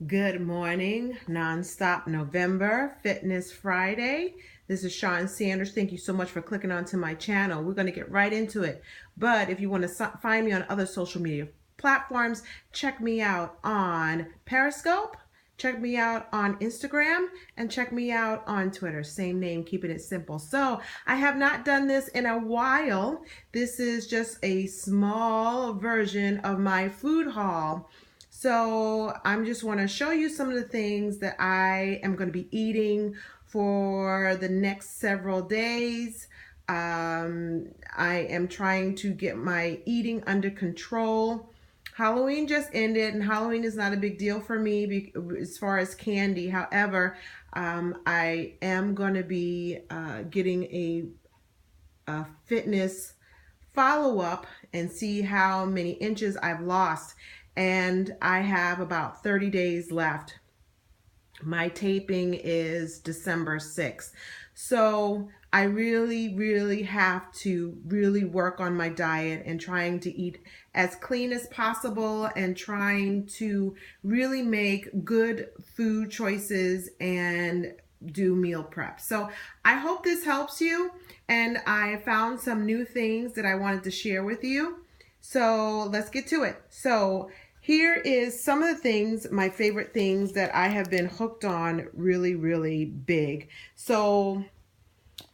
Good morning, Nonstop November Fitness Friday. This is Shawn Sanders. Thank you so much for clicking onto my channel. We're going to get right into it. But if you want to find me on other social media platforms, check me out on Periscope, check me out on Instagram, and check me out on Twitter. Same name, keeping it simple. So I have not done this in a while. This is just a small version of my food haul. So I'm just want to show you some of the things that I am going to be eating for the next several days. I am trying to get my eating under control. Halloween just ended, and Halloween is not a big deal for me as far as candy. However, I am going to be getting a fitness follow-up and see how many inches I've lost. And I have about 30 days left. My taping is December 6th. So I really have to really work on my diet and trying to eat as clean as possible and trying to really make good food choices and do meal prep. So I hope this helps you, and I found some new things that I wanted to share with you. So let's get to it. So here is some of the things, my favorite things that I have been hooked on really big. So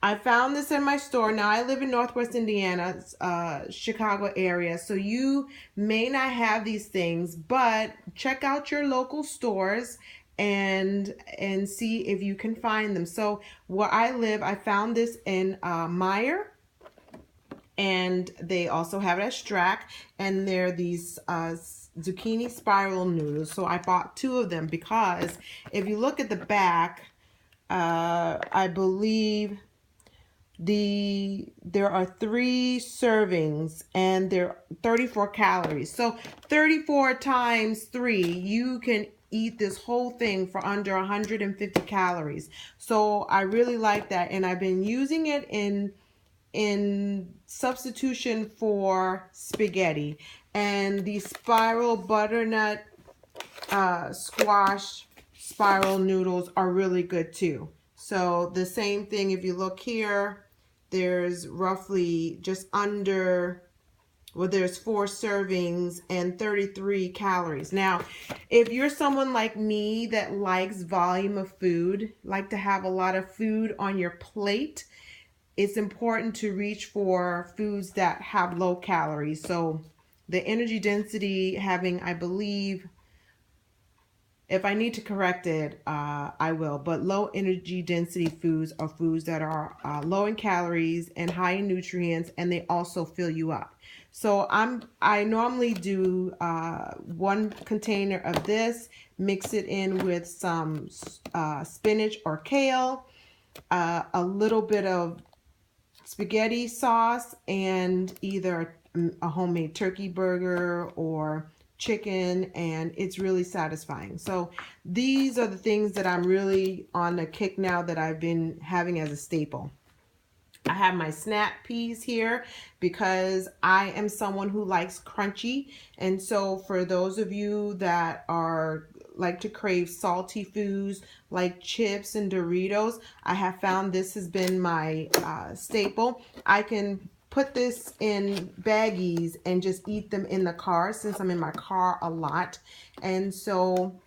I found this in my store. Now I live in Northwest Indiana, Chicago area. So you may not have these things, but check out your local stores and see if you can find them. So where I live, I found this in Meyer, and they also have it at Strack, and they're these zucchini spiral noodles. So I bought two of them because if you look at the back, I believe there are 3 servings and they're 34 calories. So 34 times 3, you can eat this whole thing for under 150 calories. So I really like that, and I've been using it in substitution for spaghetti. And the spiral butternut squash spiral noodles are really good too. So the same thing, if you look here, there's roughly just under, well, there's 4 servings and 33 calories. Now, if you're someone like me that likes volume of food, like to have a lot of food on your plate, it's important to reach for foods that have low calories. So the energy density having, I believe, if I need to correct it, I will. But low energy density foods are foods that are low in calories and high in nutrients, and they also fill you up. So I normally do 1 container of this, mix it in with some spinach or kale, a little bit of spaghetti sauce, and either a homemade turkey burger or chicken, and it's really satisfying. So these are the things that I'm really on the kick now that I've been having as a staple. I have my snap peas here because I am someone who likes crunchy, and so for those of you that are like to crave salty foods like chips and Doritos, I have found this has been my staple. I can put this in baggies and just eat them in the car since I'm in my car a lot. And so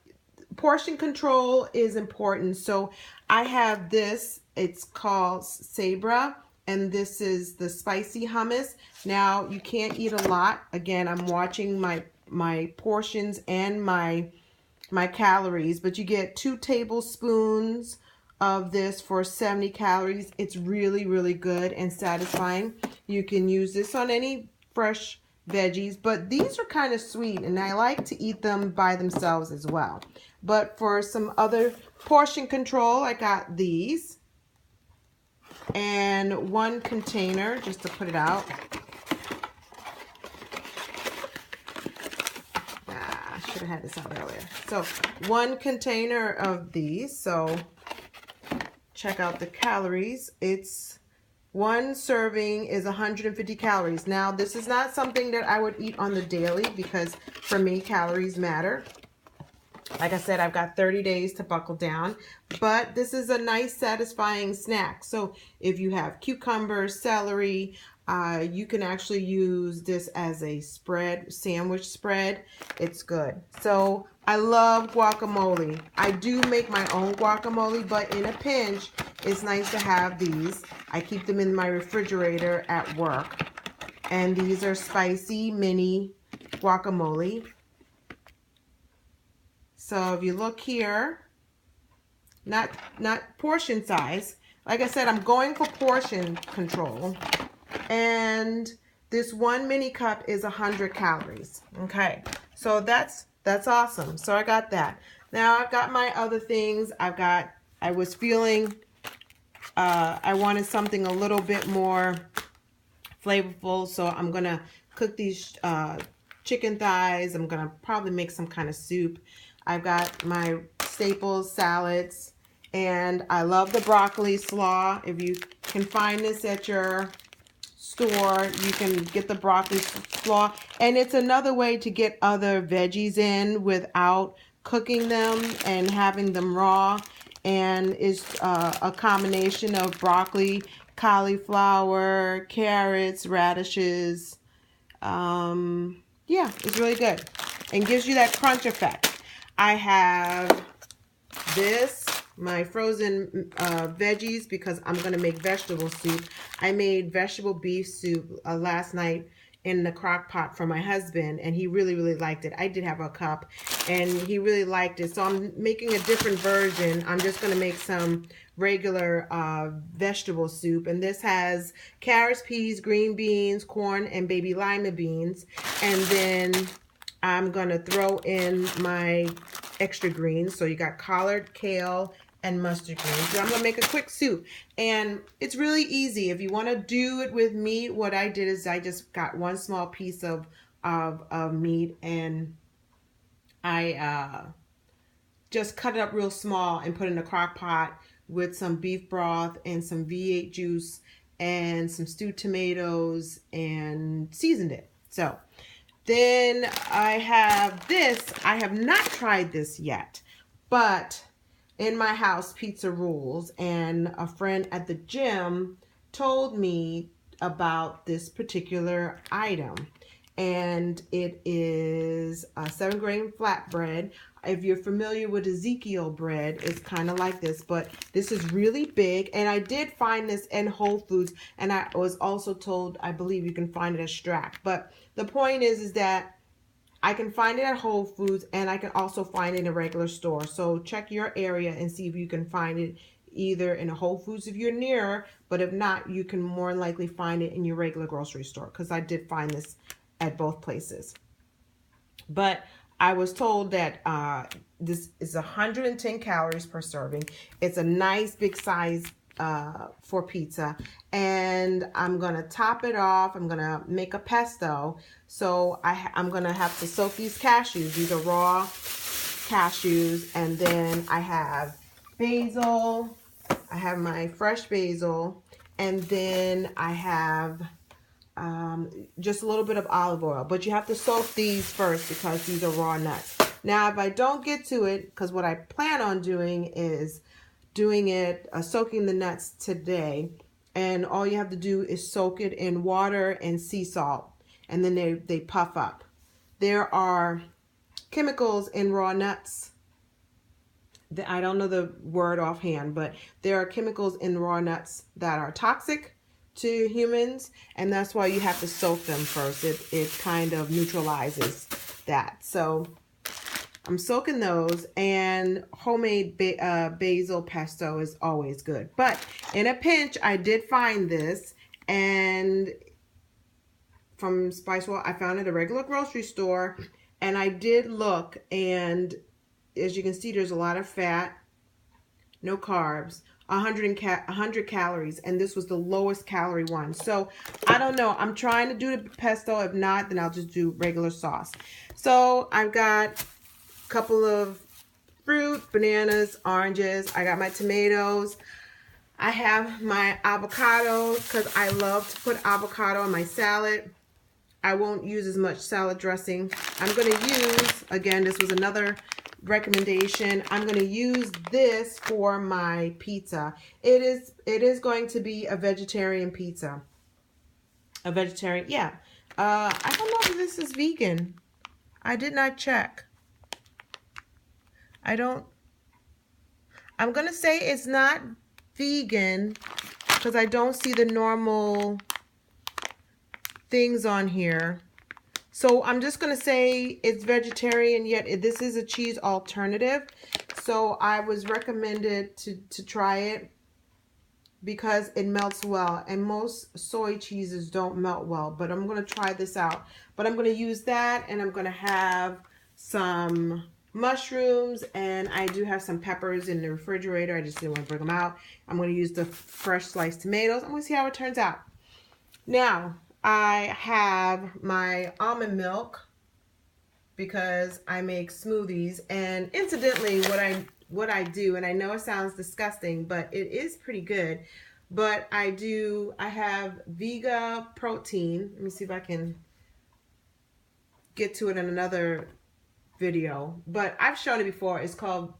portion control is important. So I have this, it's called Sabra, and this is the spicy hummus. Now you can't eat a lot. Again, I'm watching my portions and my calories, but you get 2 tablespoons of this for 70 calories. It's really good and satisfying. You can use this on any fresh veggies, but these are kind of sweet, and I like to eat them by themselves as well. But for some other portion control, I got these and 1 container just to put it out. I should have had this out earlier. So 1 container of these. So check out the calories. It's 1 serving is 150 calories. Now, this is not something that I would eat on the daily because for me, calories matter. Like I said, I've got 30 days to buckle down, but this is a nice, satisfying snack. So if you have cucumbers, celery, you can actually use this as a spread, sandwich spread. It's good. So I love guacamole. I do make my own guacamole, but in a pinch, it's nice to have these. I keep them in my refrigerator at work. And these are spicy mini guacamole. So if you look here, not portion size. Like I said, I'm going for portion control. And this one mini cup is 100 calories. Okay, so that's awesome. So I got that. Now I've got my other things. I was feeling I wanted something a little bit more flavorful, so I'm gonna cook these chicken thighs. I'm gonna probably make some kind of soup. I've got my staples, salads, and I love the broccoli slaw. If you can find this at your store, you can get the broccoli slaw, and it's another way to get other veggies in without cooking them and having them raw. And it's a combination of broccoli, cauliflower, carrots, radishes. Yeah, it's really good and gives you that crunch effect. I have this, my frozen veggies, because I'm going to make vegetable soup. I made vegetable beef soup last night in the crock pot for my husband, and he really, really liked it. I did have a cup, and he really liked it. So I'm making a different version. I'm just going to make some regular vegetable soup, and this has carrots, peas, green beans, corn, and baby lima beans. And then I'm going to throw in my extra greens. So you got collard, kale, and mustard greens. So I'm going to make a quick soup. And it's really easy. If you want to do it with meat, what I did is I just got one small piece of meat, and I just cut it up real small and put it in a crock pot with some beef broth and some V8 juice and some stewed tomatoes and seasoned it. So then I have this. I have not tried this yet, but in my house, pizza rules, and a friend at the gym told me about this particular item, and it is a 7-grain flatbread. If you're familiar with Ezekiel bread, it's kind of like this, but this is really big, and I did find this in Whole Foods, and I was also told, I believe you can find it at Strack. But the point is that I can find it at Whole Foods, and I can also find it in a regular store. So check your area and see if you can find it either in a Whole Foods if you're near, but if not, you can more likely find it in your regular grocery store, because I did find this at both places. But I was told that this is 110 calories per serving. It's a nice big size for pizza, and I'm gonna top it off. I'm gonna make a pesto. So I'm gonna have to soak these cashews. These are raw cashews, and then I have basil. I have my fresh basil, and then I have just a little bit of olive oil. But you have to soak these first because these are raw nuts. Now, if I don't get to it, because what I plan on doing is soaking the nuts today, and all you have to do is soak it in water and sea salt, and then they puff up. There are chemicals in raw nuts. I don't know the word offhand, but there are chemicals in raw nuts that are toxic to humans, and that's why you have to soak them first. It kind of neutralizes that. So I'm soaking those, and homemade basil pesto is always good. But in a pinch, I did find this, and from Spice World, I found it at a regular grocery store, and I did look, and as you can see, there's a lot of fat, no carbs, 100 calories, and this was the lowest calorie one. So I don't know. I'm trying to do the pesto. If not, then I'll just do regular sauce. So I've got a couple of fruit, bananas, oranges. I got my tomatoes. I have my avocados because I love to put avocado on my salad. I won't use as much salad dressing. I'm going to use, again, this was another recommendation. I'm going to use this for my pizza. It is going to be a vegetarian pizza. A vegetarian, yeah. I don't know if this is vegan. I did not check. I'm going to say it's not vegan because I don't see the normal things on here. So I'm just going to say it's vegetarian, yet this is a cheese alternative. So I was recommended to try it because it melts well. And most soy cheeses don't melt well. But I'm going to try this out. But I'm going to use that, and I'm going to have some mushrooms, and I do have some peppers in the refrigerator. I just didn't want to bring them out. I'm going to use the fresh sliced tomatoes. I'm going to see how it turns out. Now, I have my almond milk because I make smoothies, and incidentally what I do, and I know it sounds disgusting, but it is pretty good, but I have Vega protein. Let me see if I can get to it in another video, but I've shown it before. It's called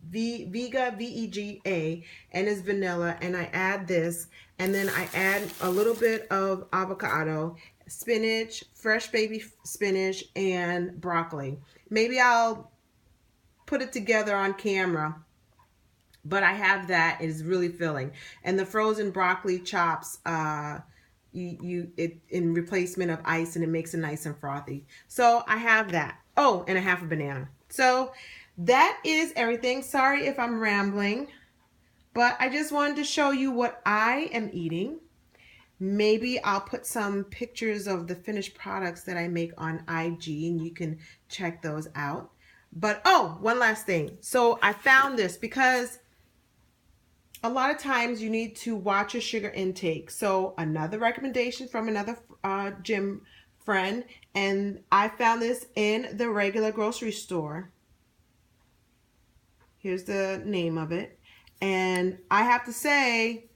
Vega, V-E-G-A, and it's vanilla, and I add this, and then I add a little bit of avocado, spinach, fresh baby spinach, and broccoli. Maybe I'll put it together on camera, but I have that. It is really filling. And the frozen broccoli chops, in replacement of ice, and it makes it nice and frothy. So I have that. Oh, and a half a banana. So that is everything. Sorry if I'm rambling, but I just wanted to show you what I am eating. Maybe I'll put some pictures of the finished products that I make on IG, and you can check those out. But oh, one last thing. So I found this because a lot of times you need to watch your sugar intake. So another recommendation from another gym friend, and I found this in the regular grocery store. Here's the name of it. And I have to say,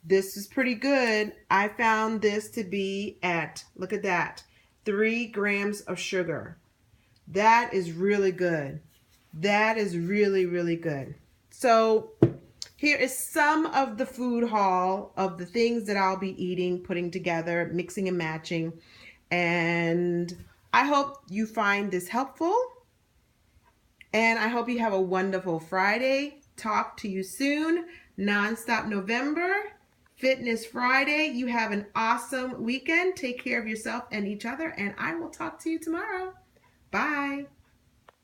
this is pretty good. I found this to be at, look at that, 3 grams of sugar. That is really good. That is really, really good. So here is some of the food haul of the things that I'll be eating, putting together, mixing and matching. And I hope you find this helpful. And I hope you have a wonderful Friday. Talk to you soon. Nonstop November, Fitness Friday. You have an awesome weekend. Take care of yourself and each other, and I will talk to you tomorrow. Bye.